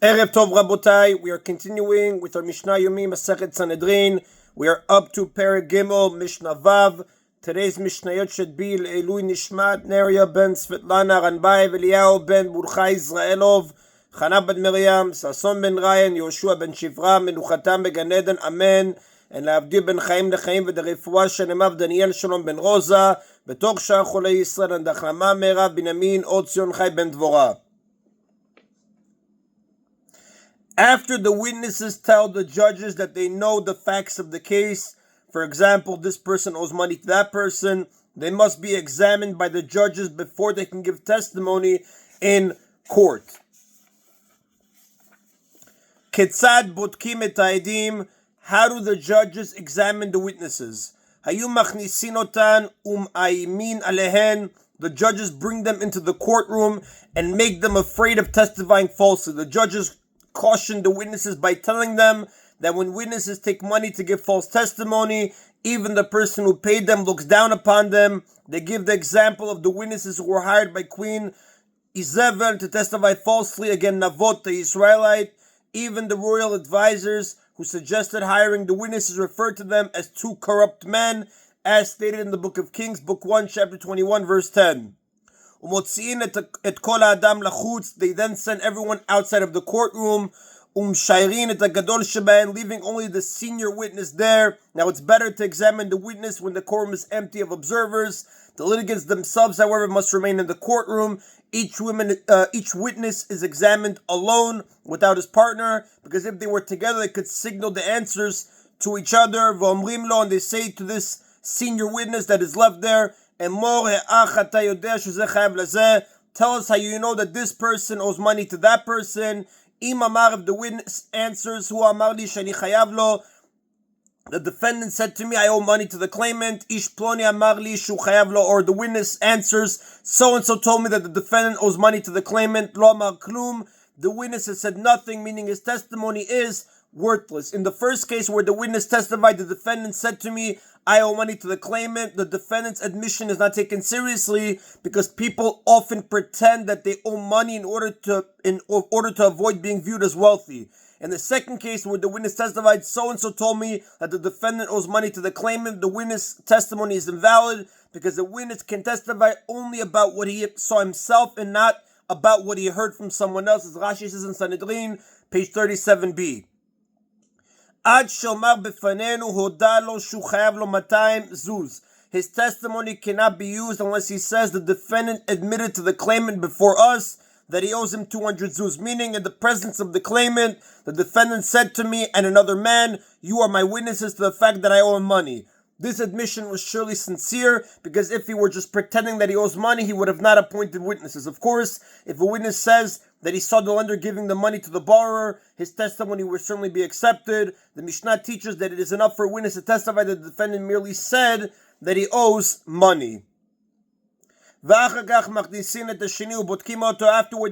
Erev Tov Rabotai, we are continuing with our Mishna Yomi Masechet Sanhedrin. We are up to Perek Gimel, Mishnah Vav. Today's Mishnayot should be Elui Nishmat, Neria ben Svetlana, Ranbai, Eliyahu ben Burchai Israelov, Chana ben Miriam, Sason ben Ryan, Yoshua ben Shivra, Menuchatam began Eden, Amen. And L'Avdi ben Chaim Lechaim, V'derefua Shenemav Daniel Shalom ben Rosa, B'tok Shah Cholei Yisrael, and Dachlama Merav Binyamin, Od Zion Chai ben Dvorah. After the witnesses tell the judges that they know the facts of the case, for example, this person owes money to that person, they must be examined by the judges before they can give testimony in court. Ketzad botkim et ha'edim, how do the judges examine the witnesses? Hayu machnisin otan um'aimin alehen, the judges bring them into the courtroom and make them afraid of testifying falsely. The judges caution the witnesses by telling them that when witnesses take money to give false testimony, even the person who paid them looks down upon them. They give the example of the witnesses who were hired by Queen Izebel to testify falsely against Navot, the Israelite. Even the royal advisors who suggested hiring the witnesses referred to them as two corrupt men, as stated in the Book of Kings, Book 1, Chapter 21, Verse 10. They then send everyone outside of the courtroom, leaving only the senior witness there. Now it's better to examine the witness when the courtroom is empty of observers. The litigants themselves, however, must remain in the courtroom. Each witness is examined alone without his partner, because if they were together, they could signal the answers to each other. And they say to this senior witness that is left there, tell us how you know that this person owes money to that person. If the witness answers, the defendant said to me, I owe money to the claimant. Or the witness answers, so-and-so told me that the defendant owes money to the claimant. The witness has said nothing, meaning his testimony is worthless. In the first case where the witness testified, the defendant said to me, I owe money to the claimant. The defendant's admission is not taken seriously because people often pretend that they owe money in order to avoid being viewed as wealthy. In the second case where the witness testified, so-and-so told me that the defendant owes money to the claimant, the witness' testimony is invalid because the witness can testify only about what he saw himself and not about what he heard from someone else, as Rashi says in Sanhedrin, page 37b. His testimony cannot be used unless he says the defendant admitted to the claimant before us that he owes him 200 zuz, meaning in the presence of the claimant, the defendant said to me and another man, you are my witnesses to the fact that I owe him money. This admission was surely sincere, because if he were just pretending that he owes money, he would have not appointed witnesses. Of course, if a witness says that he saw the lender giving the money to the borrower, his testimony will certainly be accepted. The Mishnah teaches that it is enough for a witness to testify that the defendant merely said that he owes money. Afterward,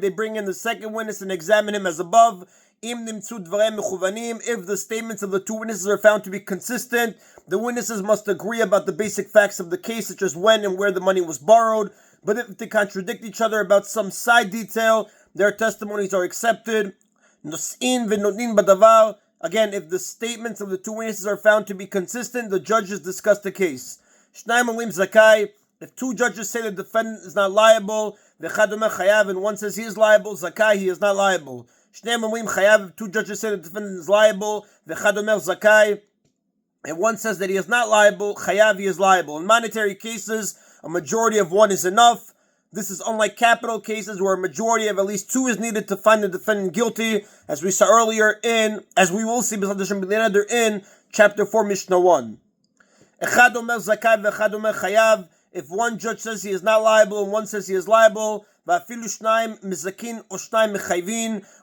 they bring in the second witness and examine him as above. If the statements of the two witnesses are found to be consistent, the witnesses must agree about the basic facts of the case, such as when and where the money was borrowed. But if they contradict each other about some side detail, their testimonies are accepted. Again, if the statements of the two witnesses are found to be consistent, the judges discuss the case. If two judges say the defendant is not liable, and one says he is liable, zakai, he is not liable. If two judges say the defendant is liable, zakai, and one says that he is not liable, chayav, he is liable. In monetary cases, a majority of one is enough. This is unlike capital cases where a majority of at least two is needed to find the defendant guilty, as we saw earlier as we will see in chapter 4, Mishnah 1. If one judge says he is not liable and one says he is liable,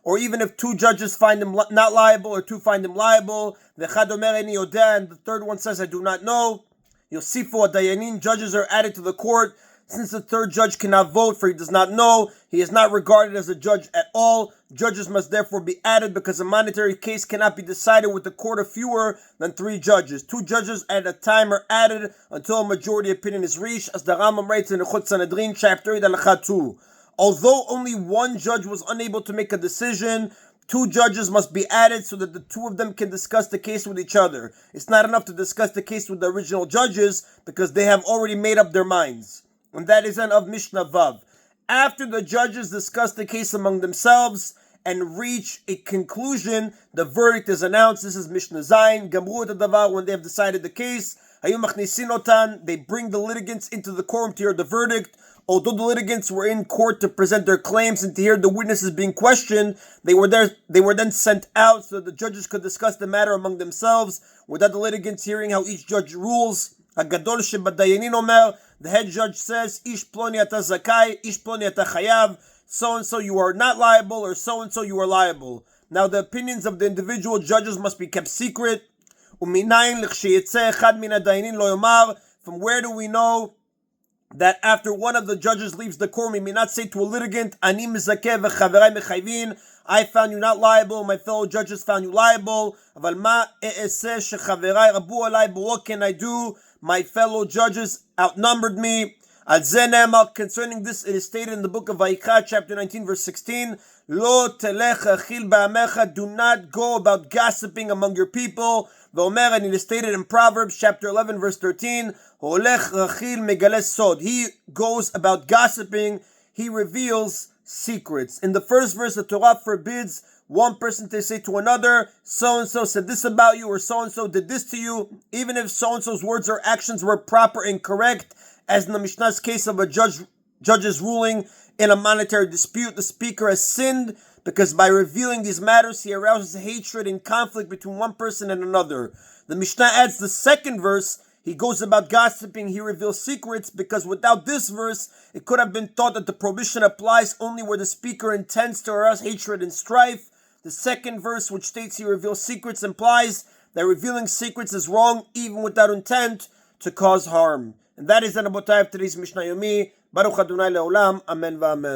or even if two judges find him not liable or two find him liable, and the third one says, I do not know, judges are added to the court. Since the third judge cannot vote, for he does not know, he is not regarded as a judge at all. Judges must therefore be added, because a monetary case cannot be decided with a court of fewer than 3 judges. 2 judges at a time are added until a majority opinion is reached, as the Rambam writes in the Sanhedrin, chapter 8, Halakha 2. Although only one judge was unable to make a decision, 2 judges must be added so that the 2 of them can discuss the case with each other. It's not enough to discuss the case with the original judges because they have already made up their minds. And that is an of Mishnah Vav. After the judges discuss the case among themselves and reach a conclusion, the verdict is announced. This is Mishnah Zayin. Gamru et hadavar, when they have decided the case. Hayu machnisin otan, they bring the litigants into the courtroom to hear the verdict. Although the litigants were in court to present their claims and to hear the witnesses being questioned, they were then sent out so that the judges could discuss the matter among themselves without the litigants hearing how each judge rules. Hagadol shebadayanin omer, the head judge says, Ish ploni ata zakai, Ish ploni ata chayav, so-and-so you are not liable, or so-and-so you are liable. Now the opinions of the individual judges must be kept secret. From where do we know that after one of the judges leaves the court, we may not say to a litigant, I found you not liable, my fellow judges found you liable. But what can I do? My fellow judges outnumbered me. Concerning this, it is stated in the book of Vayikra, chapter 19, verse 16, Lo telech achil ba'amecha, do not go about gossiping among your people. V'omer, and it is stated in Proverbs, chapter 11, verse 13, Holech rachil megales sod, he goes about gossiping, he reveals secrets. In the first verse, the Torah forbids one person to say to another, so-and-so said this about you, or so-and-so did this to you, even if so-and-so's words or actions were proper and correct, as in the Mishnah's case of a judge's ruling in a monetary dispute. The speaker has sinned because by revealing these matters, he arouses hatred and conflict between one person and another. The Mishnah adds the second verse, he goes about gossiping, he reveals secrets, because without this verse, it could have been thought that the prohibition applies only where the speaker intends to arouse hatred and strife. The second verse, which states he reveals secrets, implies that revealing secrets is wrong even without intent to cause harm. And that is the Rabotai of today's Mishna Yomi. Baruch Adonai Le'olam. Amen v'amen.